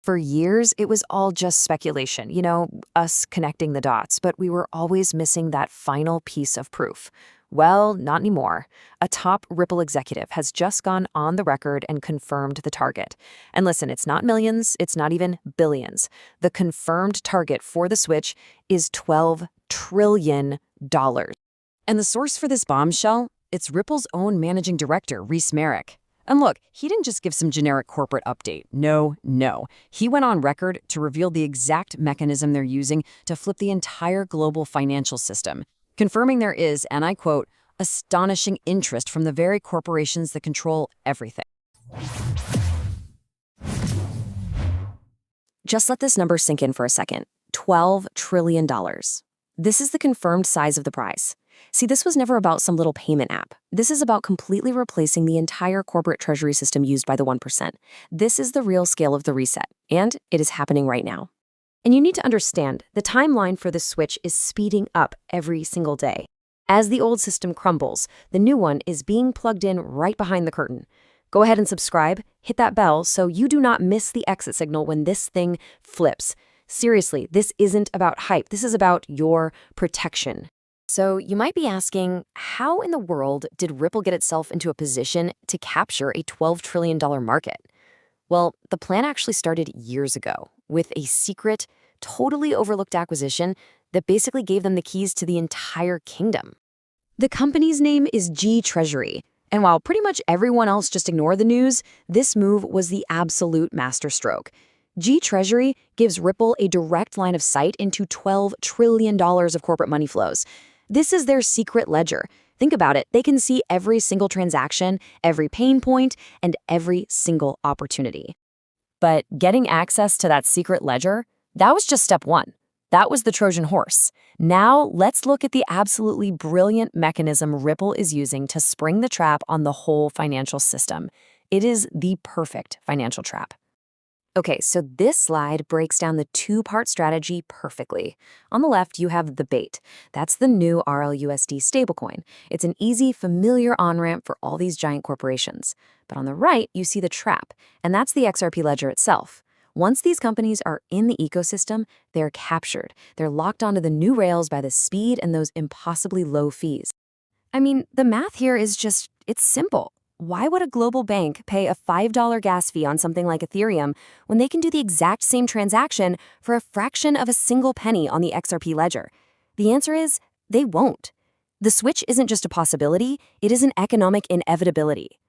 For years, it was all just speculation, us connecting the dots, but we were always missing that final piece of proof. Well, not anymore. A top Ripple executive has just gone on the record and confirmed the target. And listen, it's not millions, it's not even billions. The confirmed target for the switch is $12 trillion. And the source for this bombshell? It's Ripple's own managing director, Reece Merrick. And look, he didn't just give some generic corporate update. No. He went on record to reveal the exact mechanism they're using to flip the entire global financial system, confirming there is, and I quote, astonishing interest from the very corporations that control everything. Just let this number sink in for a second. $12 trillion. This is the confirmed size of the prize. See, this was never about some little payment app. This is about completely replacing the entire corporate treasury system used by the 1%. This is the real scale of the reset, and it is happening right now. And you need to understand, the timeline for this switch is speeding up every single day. As the old system crumbles, the new one is being plugged in right behind the curtain. Go ahead and subscribe, hit that bell so you do not miss the exit signal when this thing flips. Seriously, this isn't about hype. This is about your protection. So you might be asking, how in the world did Ripple get itself into a position to capture a $12 trillion market? Well, the plan actually started years ago with a secret, totally overlooked acquisition that basically gave them the keys to the entire kingdom. The company's name is G-Treasury, and while pretty much everyone else just ignored the news, this move was the absolute masterstroke. G-Treasury gives Ripple a direct line of sight into $12 trillion of corporate money flows. This is their secret ledger. Think about it. They can see every single transaction, every pain point, and every single opportunity. But getting access to that secret ledger, that was just step one. That was the Trojan horse. Now let's look at the absolutely brilliant mechanism Ripple is using to spring the trap on the whole financial system. It is the perfect financial trap. Okay, so this slide breaks down the two-part strategy perfectly. On the left, you have the bait. That's the new RLUSD stablecoin. It's an easy, familiar on-ramp for all these giant corporations. But on the right, you see the trap, and that's the XRP Ledger itself. Once these companies are in the ecosystem, they're captured. They're locked onto the new rails by the speed and those impossibly low fees. I mean, the math here is just, it's simple. Why would a global bank pay a $5 gas fee on something like Ethereum when they can do the exact same transaction for a fraction of a single penny on the XRP Ledger? The answer is, they won't. The switch isn't just a possibility, it is an economic inevitability.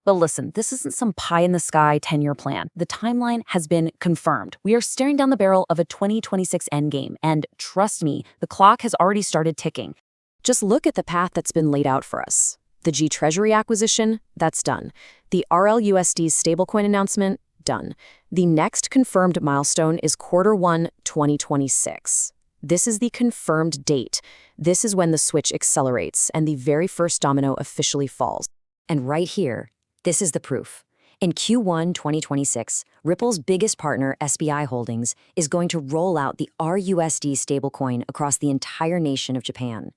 Well, listen, this isn't some pie-in-the-sky 10-year plan. The timeline has been confirmed. We are staring down the barrel of a 2026 endgame, and trust me, the clock has already started ticking. Just look at the path that's been laid out for us. The G-Treasury acquisition, that's done. The RLUSD stablecoin announcement, done. The next confirmed milestone is Q1 2026. This is the confirmed date. This is when the switch accelerates and the very first domino officially falls. And right here, this is the proof. In Q1 2026, Ripple's biggest partner, SBI Holdings, is going to roll out the RUSD stablecoin across the entire nation of Japan.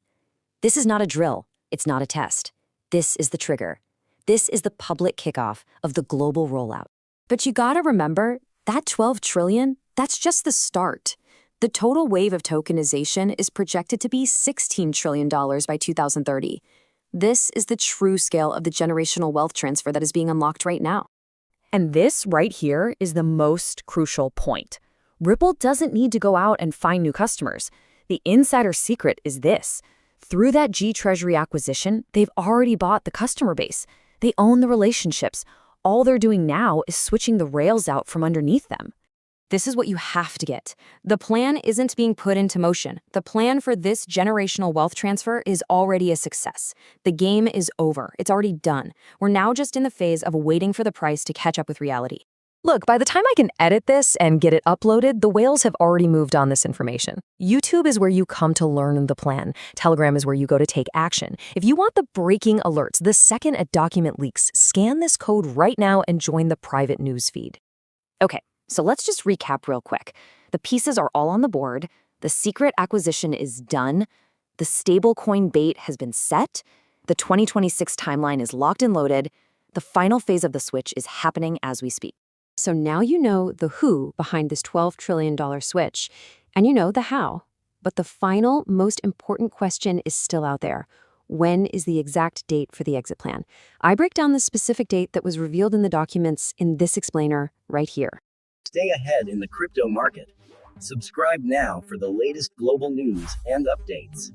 This is not a drill. It's not a test. This is the trigger. This is the public kickoff of the global rollout. But you gotta remember, that $12 trillion, that's just the start. The total wave of tokenization is projected to be $16 trillion by 2030. This is the true scale of the generational wealth transfer that is being unlocked right now. And this right here is the most crucial point. Ripple doesn't need to go out and find new customers. The insider secret is this. Through that G-Treasury acquisition, they've already bought the customer base. They own the relationships. All they're doing now is switching the rails out from underneath them. This is what you have to get. The plan isn't being put into motion. The plan for this generational wealth transfer is already a success. The game is over. It's already done. We're now just in the phase of waiting for the price to catch up with reality. Look, by the time I can edit this and get it uploaded, the whales have already moved on this information. YouTube is where you come to learn the plan. Telegram is where you go to take action. If you want the breaking alerts the second a document leaks, scan this code right now and join the private news feed. Okay, so let's just recap real quick. The pieces are all on the board. The secret acquisition is done. The stablecoin bait has been set. The 2026 timeline is locked and loaded. The final phase of the switch is happening as we speak. So now you know the who behind this $12 trillion switch, and you know the how. But the final, most important question is still out there. When is the exact date for the exit plan? I break down the specific date that was revealed in the documents in this explainer right here. Stay ahead in the crypto market. Subscribe now for the latest global news and updates.